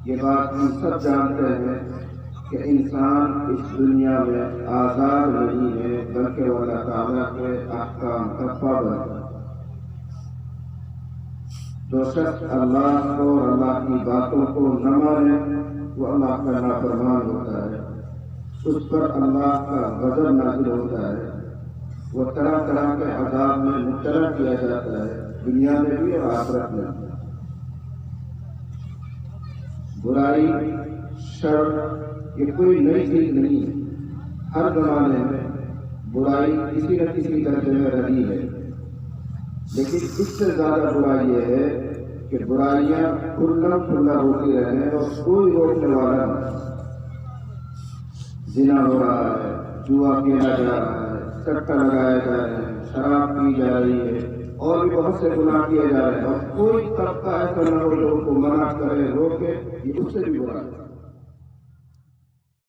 یہ بات ہم سب جانتے ہیں کہ انسان اس دنیا میں آزاد نہیں ہے، بلکہ وہ اللہ تعالیٰ کے احکام کا پابند ہے۔ جو شخص اللہ کو اور اللہ کی باتوں کو نہ مانے وہ اللہ کا نافرمان ہوتا ہے، اس پر اللہ کا غضب نازل ہوتا ہے، وہ طرح طرح کے عذاب میں مبتلا کیا جاتا ہے، دنیا میں بھی اور آخرت میں بھی۔ برائی، شر یہ کوئی نئی چیز نہیں ہے، ہر زمانے میں برائی کسی نہ کسی درجے میں رہی ہے، لیکن اس سے زیادہ برائی یہ ہے کہ برائیاں کھلا کھلا ہوتی رہیں اور کوئی روکنے والا نہیں۔ زنا ہو رہا ہے، جوا کھیلا جا رہا ہے، سٹا لگایا جا رہا ہے، شراب پی جا رہی ہے، اور بھی بہت سے گناہ کیے جا رہے ہیں، اور کوئی طبقہ ایسا نہ ہو جو ان کو منع کرے، روکے، یہ اس سے بھی برا ہے۔